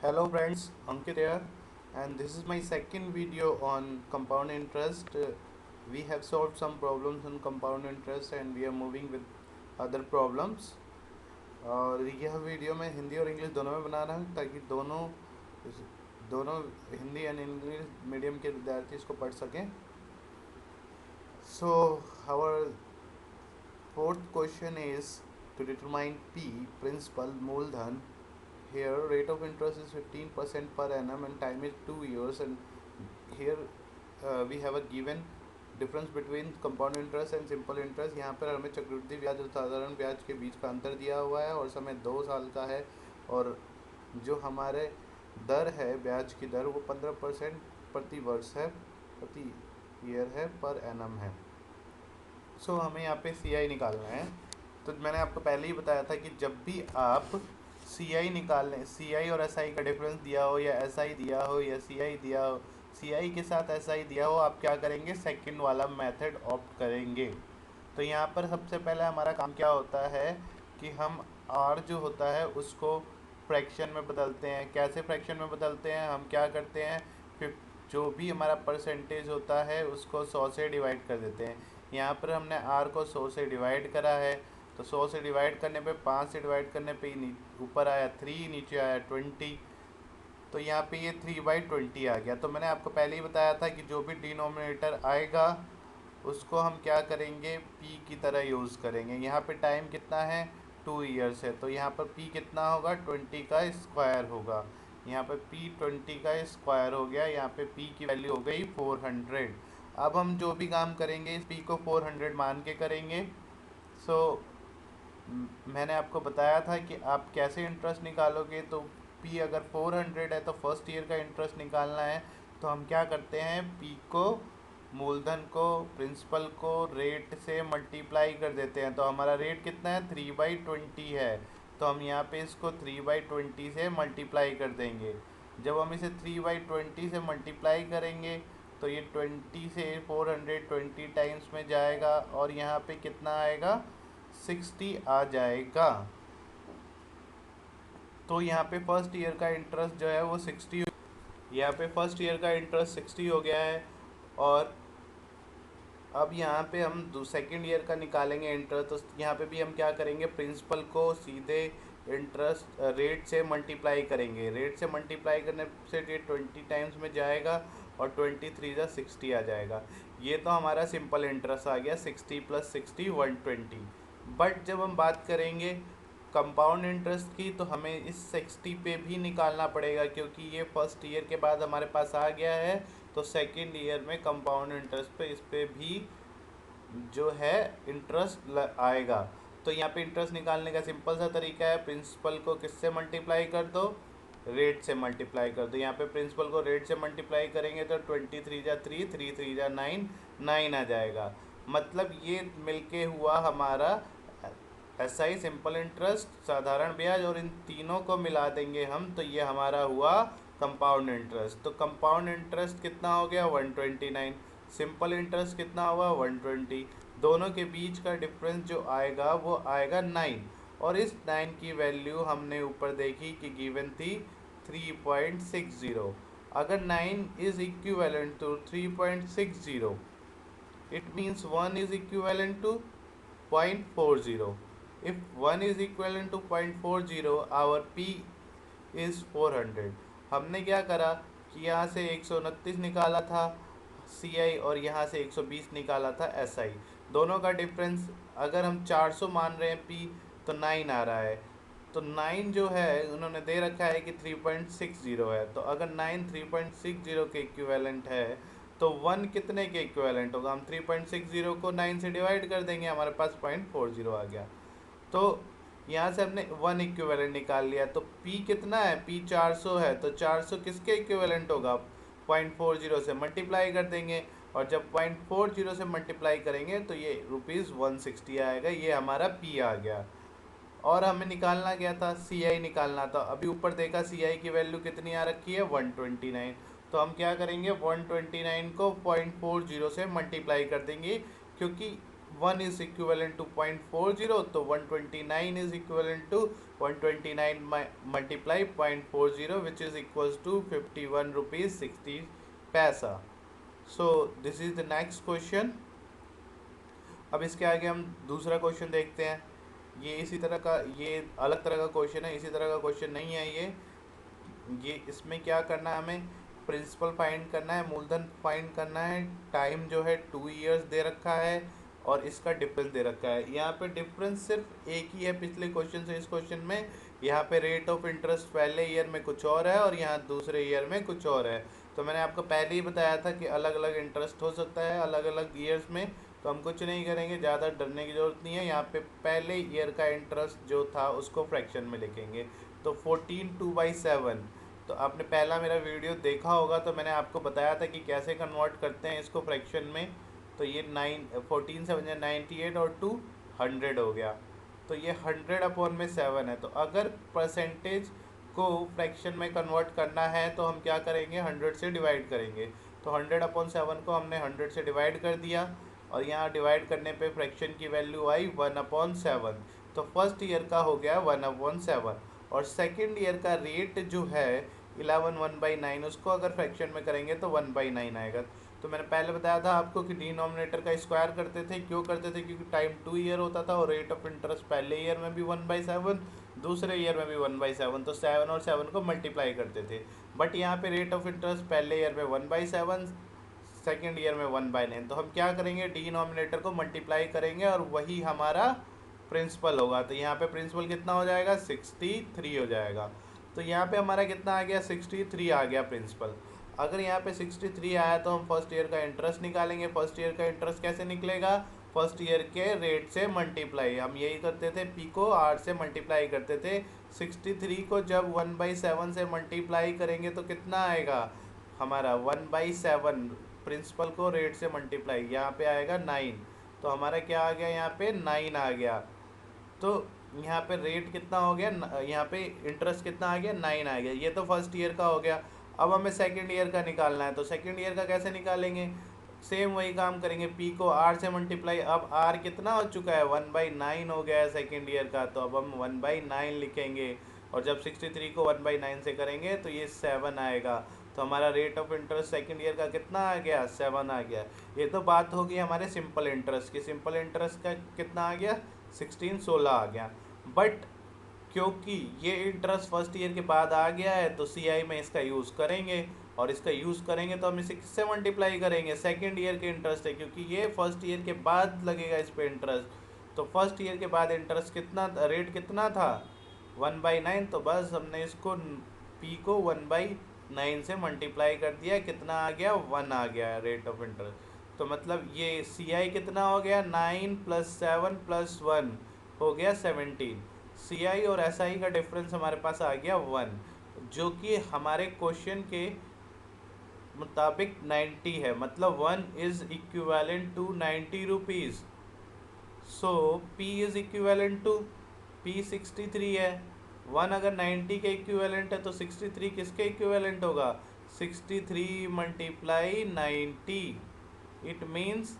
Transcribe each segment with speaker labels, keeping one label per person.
Speaker 1: Hello friends, Ankit here, and this is my second video on compound interest. We have solved some problems on compound interest and we are moving with other problems. और यह video मैं हिंदी और English दोनों में बना रहा हूँ ताकि दोनों हिंदी एंड इंग्लिश मीडियम के विद्यार्थी इसको पढ़ सकें. So our fourth question is to determine P principal मूलधन. Here rate of interest is 15% per annum and time is 2 years, and here we have a given difference between compound interest and simple interest. यहाँ पर हमें चक्रवृद्धि ब्याज और साधारण ब्याज के बीच का अंतर दिया हुआ है और समय 2 साल का है, और जो हमारे दर है ब्याज की दर वो 15% प्रति वर्ष है, प्रति ईयर है, पर एनम है. सो हमें यहाँ पे सी आई निकालना है. तो मैंने आपको पहले ही बताया था कि जब भी आप सी आई निकालने, सी आई और एस आई का डिफरेंस दिया हो या एस आई दिया हो या सी आई दिया हो, सी आई के साथ एस आई दिया हो, आप क्या करेंगे, सेकंड वाला मेथड ऑप्ट करेंगे. तो यहाँ पर सबसे पहले हमारा काम क्या होता है कि हम आर जो होता है उसको फ्रैक्शन में बदलते हैं. कैसे फ्रैक्शन में बदलते हैं, हम क्या करते हैं, फिर जो भी हमारा परसेंटेज होता है उसको 100 से डिवाइड कर देते हैं. यहाँ पर हमने आर को 100 से डिवाइड करा है, तो 100 से डिवाइड करने पे 5 से डिवाइड करने पे ऊपर आया 3, नीचे आया 20. तो यहाँ पे ये 3/20 आ गया. तो मैंने आपको पहले ही बताया था कि जो भी डिनोमिनेटर आएगा उसको हम क्या करेंगे, p की तरह यूज़ करेंगे. यहाँ पे टाइम कितना है, 2 ईयर्स है, तो यहाँ पर p कितना होगा, 20 का स्क्वायर होगा. यहाँ पर p 20 का स्क्वायर हो गया. यहाँ पे p की वैल्यू हो गई 400. अब हम जो भी काम करेंगे इस p को 400 मान के करेंगे. सो मैंने आपको बताया था कि आप कैसे इंटरेस्ट निकालोगे. तो p अगर 400 है तो फर्स्ट ईयर का इंटरेस्ट निकालना है. तो हम क्या करते हैं, p को, मूलधन को, प्रिंसिपल को रेट से मल्टीप्लाई कर देते हैं. तो हमारा रेट कितना है, 3/20 है. तो हम यहाँ पे इसको 3/20 से मल्टीप्लाई कर देंगे. जब हम इसे 3/20 से मल्टीप्लाई करेंगे तो ये 20 से 400 20 टाइम्स में जाएगा और यहाँ पे कितना आएगा, 60 आ जाएगा. तो यहाँ पे फर्स्ट ईयर का इंटरेस्ट जो है वो 60, यहाँ पे फर्स्ट ईयर का इंटरेस्ट 60 हो गया है. और अब यहाँ पे हम सेकेंड ईयर का निकालेंगे इंटरेस्ट. तो यहाँ पे भी हम क्या करेंगे, प्रिंसिपल को सीधे इंटरेस्ट रेट से मल्टीप्लाई करेंगे. रेट से मल्टीप्लाई करने से ये 20 टाइम्स में जाएगा और 23 जा 60 आ जाएगा. ये तो हमारा सिंपल इंटरेस्ट आ गया, 60 + 60 120. बट जब हम बात करेंगे कंपाउंड इंटरेस्ट की तो हमें इस 60 पे भी निकालना पड़ेगा, क्योंकि ये फर्स्ट ईयर के बाद हमारे पास आ गया है. तो सेकेंड ईयर में कंपाउंड इंटरेस्ट पे इस पे भी जो है इंटरेस्ट आएगा. तो यहाँ पे इंटरेस्ट निकालने का सिंपल सा तरीका है, प्रिंसिपल को किससे मल्टीप्लाई कर दो, रेट से मल्टीप्लाई कर दो. यहाँ पे प्रिंसिपल को रेट से मल्टीप्लाई करेंगे तो 23 जा 3, 3 3 जा 9, 9 आ जाएगा. मतलब ये मिलके हुआ हमारा एस आई, सिंपल इंटरेस्ट, साधारण ब्याज, और इन तीनों को मिला देंगे हम तो ये हमारा हुआ कंपाउंड इंटरेस्ट. तो कंपाउंड इंटरेस्ट कितना हो गया, 129. सिंपल इंटरेस्ट कितना हुआ, 120. दोनों के बीच का डिफरेंस जो आएगा वो आएगा 9. और इस 9 की वैल्यू हमने ऊपर देखी कि गिवन थी 3.60. अगर 9 is equivalent to 3.60, it means 1 is equivalent to 0.40. If 1 is equivalent to 0.40, our P is 400. हमने क्या करा कि यहाँ से 129 निकाला था CI और यहाँ से 120 निकाला था SI. दोनों का डिफरेंस अगर हम 400 मान रहे हैं P तो 9 आ रहा है. तो 9 जो है उन्होंने दे रखा है कि 3.60 है. तो अगर 9 3.60 के इक्विवेलेंट है तो 1 कितने के इक्विवेलेंट होगा, हम 3.60 को 9 से डिवाइड कर देंगे, हमारे पास 0.40 आ गया. तो यहाँ से हमने 1 इक्विवेलेंट निकाल लिया. तो P कितना है, P 400 है. तो 400 किसके इक्विवेलेंट होगा, 0.40 से मल्टीप्लाई कर देंगे. और जब 0.40 से मल्टीप्लाई करेंगे तो ये ₹160 आएगा. ये हमारा P आ गया. और हमें निकालना क्या था, CI निकालना था. अभी ऊपर देखा CI की वैल्यू कितनी आ रखी है, 129. तो हम क्या करेंगे, 129 को 0.40 से मल्टीप्लाई कर देंगे, क्योंकि 1 इज इक्विवेलेंट टू 0.40, तो 129 is equivalent to 129 multiply 0.40 which is equals to 51 rupees 60 paisa. So this is the next question. अब इसके आगे हम दूसरा क्वेश्चन देखते हैं। ये इसी तरह का, ये अलग तरह का क्वेश्चन है, इसी तरह का क्वेश्चन नहीं है ये इसमें क्या करना है, हमें प्रिंसिपल फाइंड करना है, मूलधन फाइंड करना है, टाइम जो है 2 इयर्स दे रखा है और इसका डिफरेंस दे रखा है। यहाँ पे डिफरेंस सिर्फ एक ही है पिछले क्वेश्चन से इस क्वेश्चन में। यहाँ पे रेट ऑफ इंटरेस्ट पहले ईयर में कुछ और है और यहाँ दूसरे ईयर में कुछ और है। तो मैंने आपको पहले ही बताया था कि अलग अलग इंटरेस्ट हो सकता है अलग अलग ईयर्स में। तो हम कुछ नहीं करेंगे, ज़्यादा डरने की ज़रूरत नहीं है। यहाँ पे पहले ईयर का इंटरेस्ट जो था उसको फ्रैक्शन में लिखेंगे। तो 14 2/7, तो आपने पहला मेरा वीडियो देखा होगा, तो मैंने आपको बताया था कि कैसे कन्वर्ट करते हैं इसको फ्रैक्शन में। तो ये 14 7 98 और 2 100 हो गया। तो ये 100/7 है। तो अगर परसेंटेज को फ्रैक्शन में कन्वर्ट करना है तो हम क्या करेंगे, 100 से डिवाइड करेंगे। तो 100/7 को हमने 100 से डिवाइड कर दिया और यहाँ डिवाइड करने पे फ्रैक्शन की वैल्यू आई 1/7। तो फर्स्ट ईयर का हो गया 1/7 और सेकेंड ईयर का रेट जो है 11 1/9, उसको अगर फ्रैक्शन में करेंगे तो 1/9 आएगा। तो मैंने पहले बताया था आपको कि डिनोमिनेटर का स्क्वायर करते थे। क्यों करते थे? क्योंकि टाइम 2 ईयर होता था और रेट ऑफ इंटरेस्ट पहले ईयर में भी 1/7, दूसरे ईयर में भी 1/7, तो 7 और 7 को मल्टीप्लाई करते थे। बट यहाँ पे रेट ऑफ इंटरेस्ट पहले ईयर में 1/7, सेकेंड ईयर में 1/9। तो हम क्या करेंगे, डिनोमिनेटर को मल्टीप्लाई करेंगे और वही हमारा प्रिंसिपल होगा। तो यहाँ पे प्रिंसिपल कितना हो जाएगा, 63 हो जाएगा। तो यहाँ पे हमारा कितना आ गया, 63 आ गया प्रिंसिपल। अगर यहाँ पे 63 आया तो हम फर्स्ट ईयर का इंटरेस्ट निकालेंगे। फर्स्ट ईयर का इंटरेस्ट कैसे निकलेगा, फर्स्ट ईयर के रेट से मल्टीप्लाई। हम यही करते थे, पी को आर से मल्टीप्लाई करते थे। 63 को जब 1/7 से मल्टीप्लाई करेंगे तो कितना आएगा हमारा, 1/7 प्रिंसिपल को रेट से मल्टीप्लाई, यहाँ पे आएगा 9। तो हमारा क्या आ गया, यहाँ पे 9 आ गया। तो यहाँ पे रेट कितना हो गया, यहाँ पे इंटरेस्ट कितना आ गया, 9 आ गया। ये तो फर्स्ट ईयर का हो गया। अब हमें सेकंड ईयर का निकालना है। तो सेकंड ईयर का कैसे निकालेंगे, सेम वही काम करेंगे, पी को आर से मल्टीप्लाई। अब आर कितना हो चुका है, 1/9 हो गया है सेकंड ईयर का, तो अब हम 1/9 लिखेंगे। और जब 63 को 1/9 से करेंगे तो ये 7 आएगा। तो हमारा rate of interest second year का कितना आ गया, 7 आ गया। ये तो बात होगी हमारे सिंपल इंटरेस्ट की। सिंपल इंटरेस्ट का कितना आ गया, 16 आ गया। बट क्योंकि ये इंटरेस्ट फर्स्ट ईयर के बाद आ गया है तो सीआई में इसका यूज़ करेंगे, और इसका यूज़ करेंगे तो हम इसे किससे मल्टीप्लाई करेंगे, सेकेंड ईयर के इंटरेस्ट है, क्योंकि ये फर्स्ट ईयर के बाद लगेगा इस पर इंटरेस्ट। तो फर्स्ट ईयर के बाद इंटरेस्ट कितना, रेट कितना था, 1/9। तो बस हमने इसको पी को 1/9 से मल्टीप्लाई कर दिया, कितना आ गया, 1 आ गया रेट ऑफ इंटरेस्ट। तो मतलब ये सी आई कितना हो गया, 9 + 7 + 1 हो गया 17। सी आई और एस आई का डिफरेंस हमारे पास आ गया 1, जो कि हमारे क्वेश्चन के मुताबिक 90 है। मतलब 1 is equivalent to 90 rupees. So P is equivalent to, P 63 है। 1 अगर 90 के इक्विवेलेंट है तो 63 किसके इक्विवेलेंट होगा, 63 × 90, इट मीन्स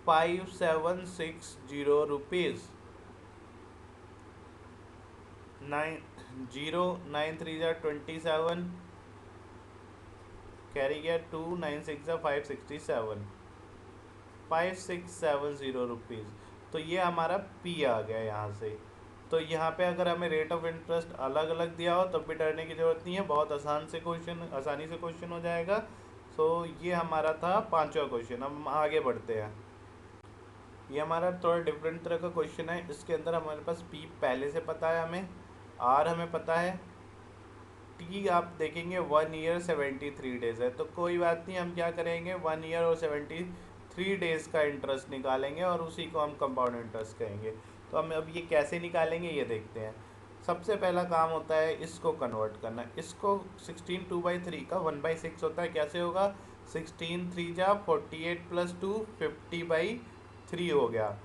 Speaker 1: 5760 रुपीज़। 0 9 3 27, कैरी गया 2 9 6 567, 5670 रुपीज़। तो ये हमारा P आ गया यहाँ से। तो यहाँ पे अगर हमें रेट ऑफ इंटरेस्ट अलग अलग दिया हो तब भी डरने की ज़रूरत नहीं है, बहुत आसानी से क्वेश्चन हो जाएगा। सो ये हमारा था 5वां क्वेश्चन। अब हम आगे बढ़ते हैं। ये हमारा थोड़ा डिफरेंट तरह का क्वेश्चन है। इसके अंदर हमारे पास P पहले से पता है, हमें R हमें पता है, T आप देखेंगे 1 ईयर 73 डेज़ है। तो कोई बात नहीं, हम क्या करेंगे, 1 ईयर और 73 डेज़ का इंटरेस्ट निकालेंगे और उसी को हम कंपाउंड इंटरेस्ट कहेंगे। तो हम अब ये कैसे निकालेंगे ये देखते हैं। सबसे पहला काम होता है इसको कन्वर्ट करना। इसको 16 2/3 का 1/6 होता है, कैसे होगा, 16 3 जा 48 + 2 50/3 हो गया।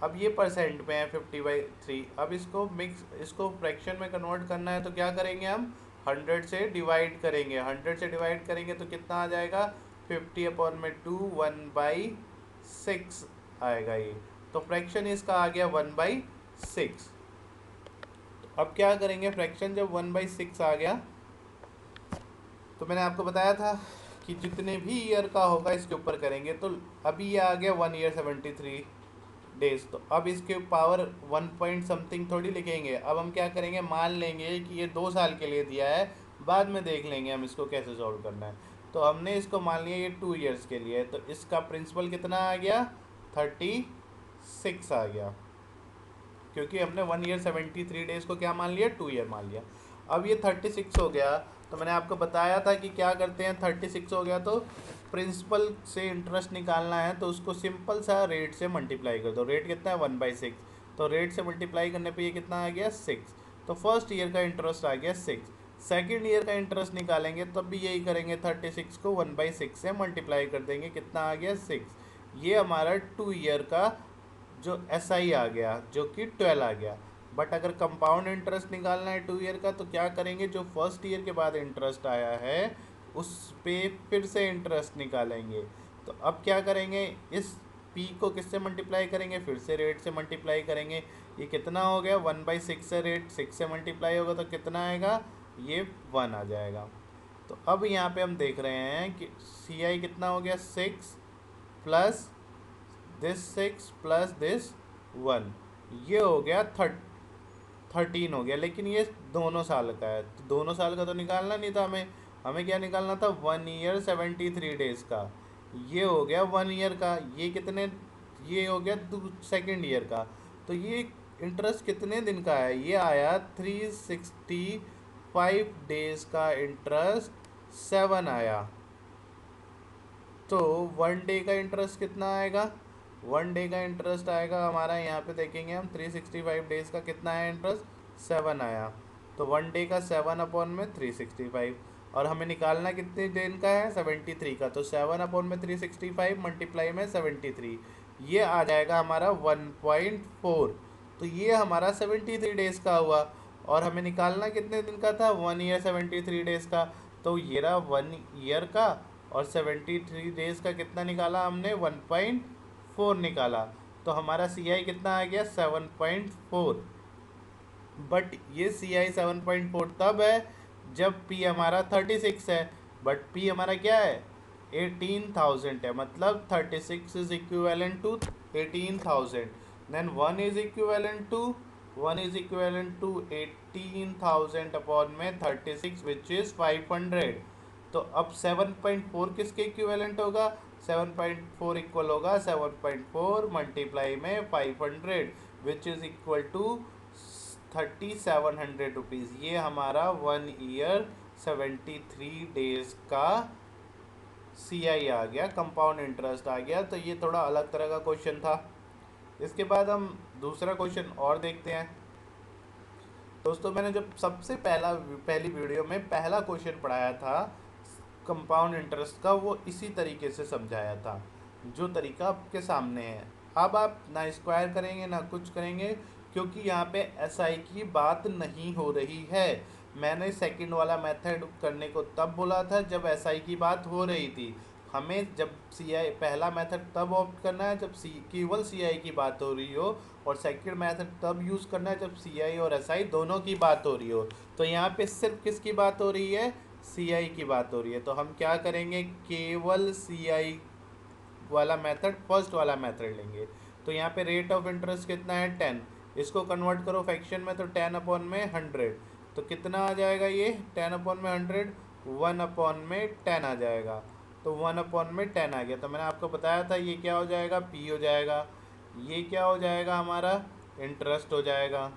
Speaker 1: अब ये परसेंट में है 50/3। अब इसको फ्रैक्शन में कन्वर्ट करना है तो क्या करेंगे, हम 100 से डिवाइड करेंगे। 100 से डिवाइड करेंगे तो कितना आ जाएगा, 50/2 1/6 आएगा ये। तो फ्रैक्शन इसका आ गया 1/6। अब क्या करेंगे, फ्रैक्शन जब 1/6 आ गया तो मैंने आपको बताया था कि जितने भी ईयर का होगा इसके ऊपर करेंगे। तो अभी ये आ गया 1 ईयर 73 डेज, तो अब इसके पावर 1 पॉइंट समथिंग थोड़ी लिखेंगे। अब हम क्या करेंगे, मान लेंगे कि ये 2 साल के लिए दिया है, बाद में देख लेंगे हम इसको कैसे सॉल्व करना है। तो हमने इसको मान लिया ये 2 ईयर्स के लिए, तो इसका प्रिंसिपल कितना आ गया, 36 आ गया, क्योंकि हमने 1 ईयर 73 डेज को क्या मान लिया, 2 ईयर मान लिया। अब ये 36 हो गया, तो मैंने आपको बताया था कि क्या करते हैं, 36 हो गया तो प्रिंसिपल से इंटरेस्ट निकालना है तो उसको सिंपल सा रेट से मल्टीप्लाई कर दो। रेट कितना है, 1/6, तो रेट से मल्टीप्लाई करने पे ये कितना आ गया, 6। तो फर्स्ट ईयर का इंटरेस्ट आ गया 6। सेकेंड ईयर का इंटरेस्ट निकालेंगे तब भी यही करेंगे, 36 को 1/6 से मल्टीप्लाई कर देंगे, कितना आ गया, 6। ये हमारा 2 ईयर का जो SI आ गया, जो कि 12 आ गया। बट अगर कंपाउंड इंटरेस्ट निकालना है 2 ईयर का, तो क्या करेंगे, जो फर्स्ट ईयर के बाद इंटरेस्ट आया है उस पे फिर से इंटरेस्ट निकालेंगे। तो अब क्या करेंगे, इस P को किससे मल्टीप्लाई करेंगे, फिर से रेट से मल्टीप्लाई करेंगे। ये कितना हो गया, 1/6 से रेट 6 से मल्टीप्लाई होगा तो कितना आएगा, ये 1 आ जाएगा। तो अब यहाँ पे हम देख रहे हैं कि CI कितना हो गया, 6 प्लस दिस 6 प्लस दिस 1, ये हो गया 13 हो गया। लेकिन ये दोनों साल का है, तो दोनों साल का तो निकालना नहीं था हमें। हमें क्या निकालना था, 1 ईयर 73 डेज का। ये हो गया 1 ईयर का, ये कितने, ये हो गया सेकेंड ईयर का। तो ये इंटरेस्ट कितने दिन का है, ये आया 365 डेज का इंटरेस्ट 7 आया। तो 1 डे का इंटरेस्ट कितना आएगा, 1 डे का इंटरेस्ट आएगा हमारा, यहाँ पे देखेंगे हम 365 डेज का कितना है इंटरेस्ट, 7 आया। तो 1 डे का 7/365, और हमें निकालना कितने दिन का है, 73 का। तो 7/365 मल्टीप्लाई में 73, ये आ जाएगा हमारा 1.4। तो ये हमारा 73 डेज का हुआ, और हमें निकालना कितने दिन का था, 1 ईयर 73 डेज का। तो ये रहा 1 ईयर का, और 73 डेज का कितना निकाला हमने, 1.4 निकाला। तो हमारा CI कितना आ गया, 7.4। बट ये CI 7.4 तब है जब P हमारा 36 है, बट P हमारा क्या है, 18,000 है। मतलब 36 is equivalent to 18,000, then 1 is equivalent to 18,000 upon में 36 विच इज 500। तो अब 7.4 किसके इक्विवेलेंट होगा, 7.4 इक्वल होगा 7.4 मल्टीप्लाई में 500 which is equal to 3700 rupees. ये हमारा 1 ईयर 73 डेज का CI आ गया, कंपाउंड इंटरेस्ट आ गया। तो ये थोड़ा अलग तरह का क्वेश्चन था। इसके बाद हम दूसरा क्वेश्चन और देखते हैं। दोस्तों, मैंने जब सबसे पहली वीडियो में पहला क्वेश्चन पढ़ाया था कंपाउंड इंटरेस्ट का, वो इसी तरीके से समझाया था जो तरीका आपके सामने है। अब आप ना स्क्वायर करेंगे ना कुछ करेंगे, क्योंकि यहाँ पे SI की बात नहीं हो रही है। मैंने सेकंड वाला मेथड करने को तब बोला था जब SI की बात हो रही थी। हमें जब CI पहला मेथड तब ऑप्ट करना है जब केवल CI की बात हो रही हो, और सेकंड मेथड तब यूज़ करना है जब CI और SI दोनों की बात हो रही हो। तो यहाँ पे सिर्फ किसकी बात हो रही है, CI की बात हो रही है। तो हम क्या करेंगे, केवल CI वाला मेथड, फर्स्ट वाला मेथड लेंगे। तो यहाँ पे रेट ऑफ इंटरेस्ट कितना है, 10। इसको कन्वर्ट करो फ्रैक्शन में, तो 10 अपॉन में 100, तो कितना आ जाएगा ये, 10 अपॉन में 100, 1 अपॉन में 10 आ जाएगा। तो 1 अपॉन में 10 आ गया। तो मैंने आपको बताया था ये क्या हो जाएगा, P हो जाएगा। ये क्या हो जाएगा, हमारा इंटरेस्ट हो जाएगा।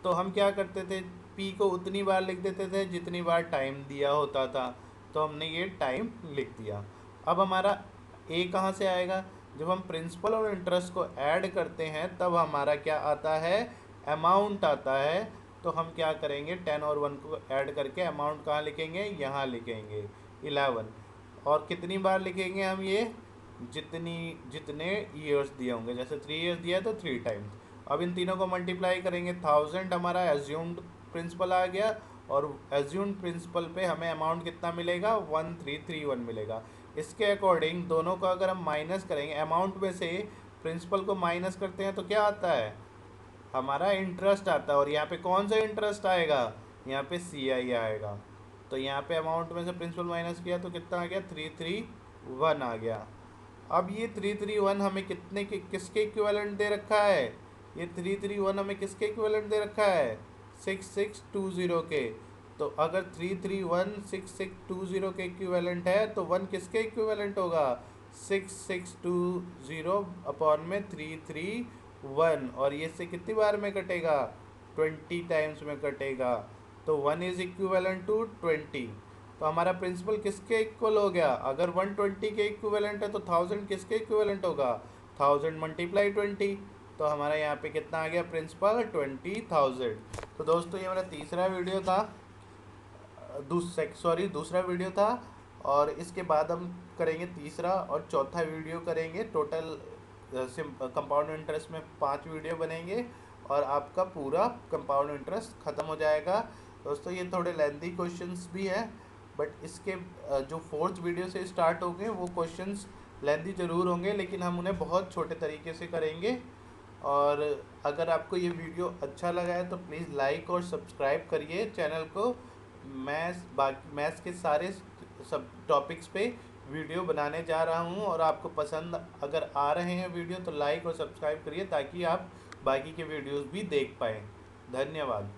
Speaker 1: तो हम क्या करते थे, P को उतनी बार लिख देते थे जितनी बार टाइम दिया होता था। तो हमने ये टाइम लिख दिया। अब हमारा A कहाँ से आएगा, जब हम प्रिंसिपल और इंटरेस्ट को ऐड करते हैं तब हमारा क्या आता है, अमाउंट आता है। तो हम क्या करेंगे, 10 और 1 को ऐड करके अमाउंट कहाँ लिखेंगे, यहाँ लिखेंगे 11। और कितनी बार लिखेंगे हम ये, जितने ईयर्स दिए होंगे। जैसे 3 ईयर्स दिया है तो 3 टाइम्स। अब इन तीनों को मल्टीप्लाई करेंगे, 1000 हमारा एज्यूम्ड प्रिंसिपल आ गया, और एज्यूम्ड प्रिंसिपल पे हमें अमाउंट कितना मिलेगा, 1331 मिलेगा। इसके अकॉर्डिंग दोनों का अगर हम माइनस करेंगे, अमाउंट में से प्रिंसिपल को माइनस करते हैं तो क्या आता है, हमारा इंटरेस्ट आता है। और यहाँ पे कौन सा इंटरेस्ट आएगा, यहाँ पे CI आएगा। तो यहाँ पे अमाउंट में से प्रिंसिपल माइनस किया तो कितना आ गया, 331 आ गया। अब ये 331 हमें कितने के किसके इक्विवेलेंट दे रखा है, ये 331 हमें किसके इक्विवेलेंट दे रखा है, 6620 के। तो अगर 331 6620 के इक्विवेलेंट है तो 1 किसके इक्विवेलेंट होगा, 6620 अपॉन में 331, और ये से कितनी बार में कटेगा, 20 टाइम्स में कटेगा। तो 1 इज इक्विवेलेंट टू 20। तो हमारा प्रिंसिपल किसके इक्वल हो गया, अगर 120 के इक्विवेलेंट है तो 1000 किसके इक्विवेलेंट होगा, 1000 मल्टीप्लाई 20। तो हमारा यहाँ पे कितना आ गया प्रिंसिपल, 20,000। तो दोस्तों ये मेरा तीसरा वीडियो था, दूसरा वीडियो था। और इसके बाद हम करेंगे तीसरा और चौथा वीडियो करेंगे। टोटल कंपाउंड इंटरेस्ट में 5 वीडियो बनेंगे और आपका पूरा कंपाउंड इंटरेस्ट ख़त्म हो जाएगा। दोस्तों ये थोड़े लेंथी क्वेश्चंस भी हैं, बट इसके जो 4th वीडियो से स्टार्ट होंगे वो क्वेश्चंस लेंथी ज़रूर होंगे, लेकिन हम उन्हें बहुत छोटे तरीके से करेंगे। और अगर आपको ये वीडियो अच्छा लगा है तो प्लीज़ लाइक और सब्सक्राइब करिए चैनल को। मैथ्स के सारे सब टॉपिक्स पे वीडियो बनाने जा रहा हूँ, और आपको पसंद अगर आ रहे हैं वीडियो तो लाइक और सब्सक्राइब करिए ताकि आप बाकी के वीडियोस भी देख पाएँ। धन्यवाद।